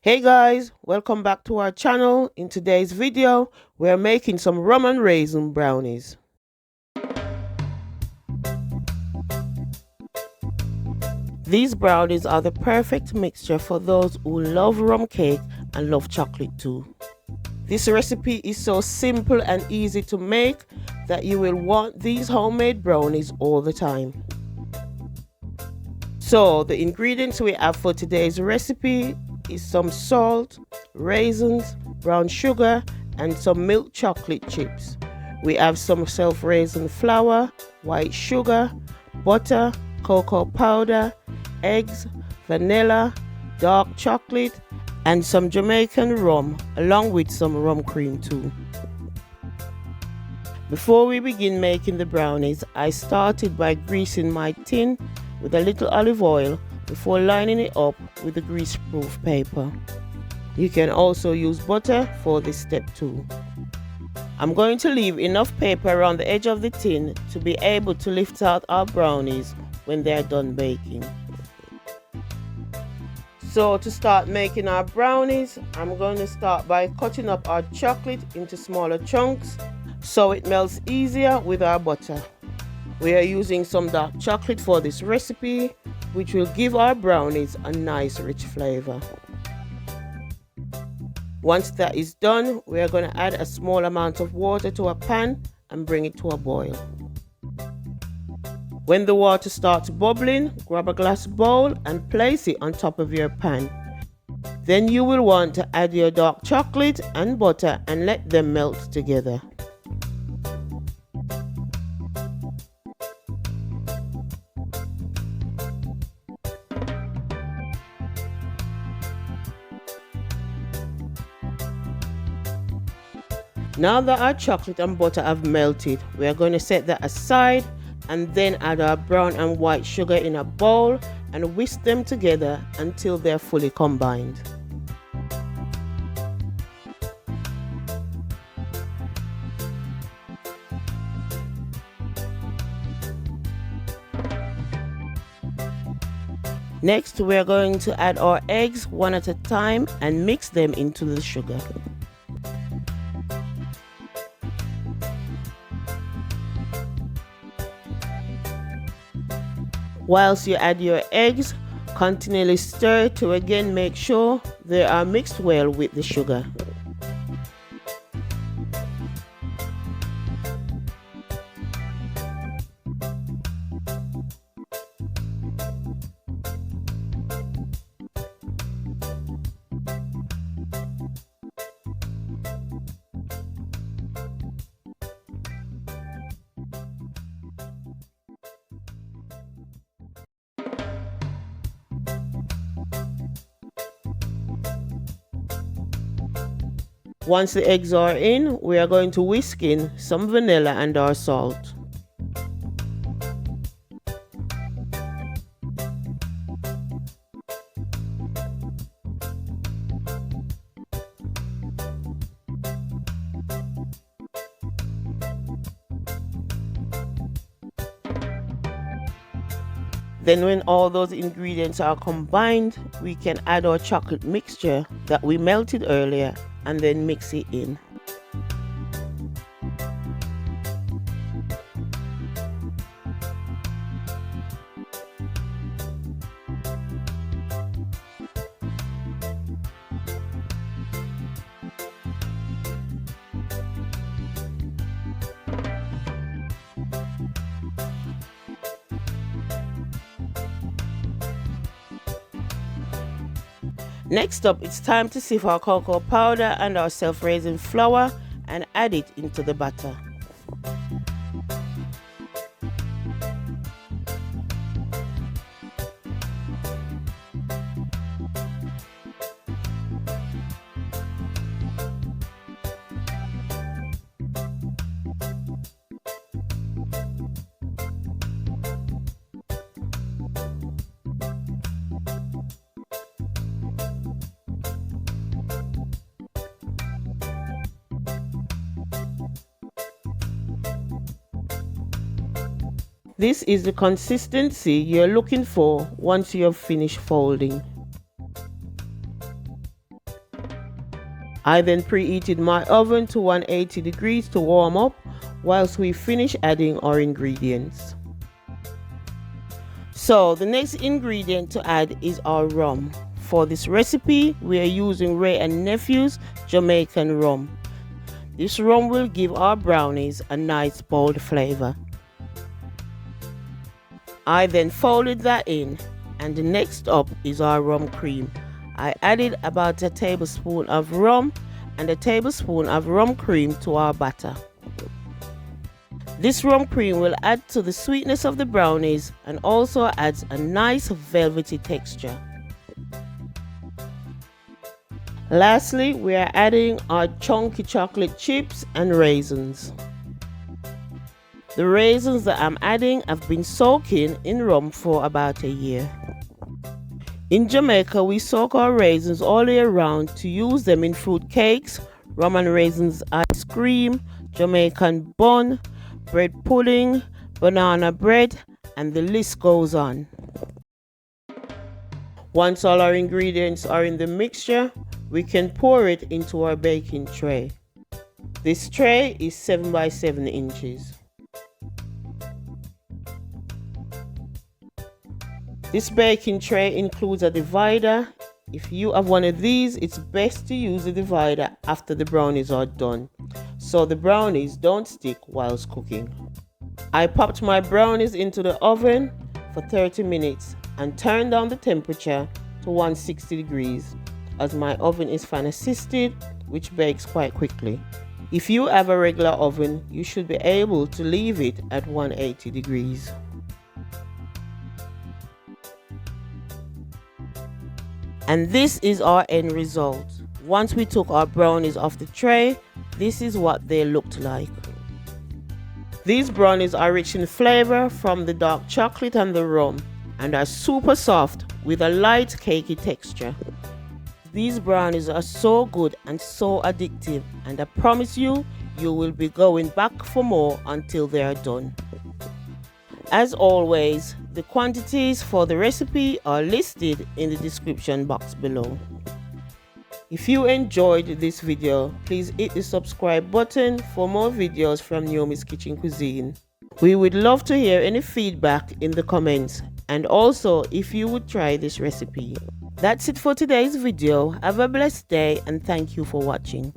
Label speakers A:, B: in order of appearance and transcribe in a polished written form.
A: Hey guys, welcome back to our channel. In today's video, we're making some rum and raisin brownies. These brownies are the perfect mixture for those who love rum cake and love chocolate too. This recipe is so simple and easy to make that you will want these homemade brownies all the time. So the ingredients we have for today's recipe is some salt, raisins, brown sugar, and some milk chocolate chips. We have some self-raising flour, white sugar, butter, cocoa powder, eggs, vanilla, dark chocolate, and some Jamaican rum, along with some rum cream too. Before we begin making the brownies, I started by greasing my tin with a little olive oil before lining it up with the grease-proof paper. You can also use butter for this step too. I'm going to leave enough paper around the edge of the tin to be able to lift out our brownies when they are done baking. So to start making our brownies, I'm going to start by cutting up our chocolate into smaller chunks so it melts easier with our butter. We are using some dark chocolate for this recipe, which will give our brownies a nice rich flavor. Once that is done, we are going to add a small amount of water to a pan and bring it to a boil. When the water starts bubbling, grab a glass bowl and place it on top of your pan. Then you will want to add your dark chocolate and butter and let them melt together. Now that our chocolate and butter have melted, we are going to set that aside and then add our brown and white sugar in a bowl and whisk them together until they're fully combined. Next, we are going to add our eggs one at a time and mix them into the sugar. Whilst you add your eggs, continually stir to again make sure they are mixed well with the sugar. Once the eggs are in, we are going to whisk in some vanilla and our salt. Then when all those ingredients are combined, we can add our chocolate mixture that we melted earlier and then mix it in. Next up, it's time to sift our cocoa powder and our self-raising flour and add it into the batter. This is the consistency you're looking for once you have finished folding. I then preheated my oven to 180 degrees to warm up whilst we finish adding our ingredients. So the next ingredient to add is our rum. For this recipe, we are using Wray Nephews Jamaican Rum. This rum will give our brownies a nice bold flavor. I then folded that in, and the next up is our rum cream. I added about a tablespoon of rum and a tablespoon of rum cream to our batter. This rum cream will add to the sweetness of the brownies and also adds a nice velvety texture. Lastly, we are adding our chunky chocolate chips and raisins. The raisins that I'm adding have been soaking in rum for about a year. In Jamaica, we soak our raisins all year round to use them in fruit cakes, rum and raisins ice cream, Jamaican bun, bread pudding, banana bread, and the list goes on. Once all our ingredients are in the mixture, we can pour it into our baking tray. This tray is 7 by 7 inches. This baking tray includes a divider. If you have one of these, it's best to use the divider after the brownies are done, so the brownies don't stick whilst cooking. I popped my brownies into the oven for 30 minutes and turned down the temperature to 160 degrees as my oven is fan assisted, which bakes quite quickly. If you have a regular oven, you should be able to leave it at 180 degrees. And this is our end result. Once we took our brownies off the tray, this is what they looked like. These brownies are rich in flavor from the dark chocolate and the rum and are super soft with a light cakey texture. These brownies are so good and so addictive, and I promise you, you will be going back for more until they are done. As always, the quantities for the recipe are listed in the description box below. If you enjoyed this video, please hit the subscribe button for more videos from Naomi's Kitchen Cuisine. We would love to hear any feedback in the comments, and also if you would try this recipe. That's it for today's video. Have a blessed day and thank you for watching.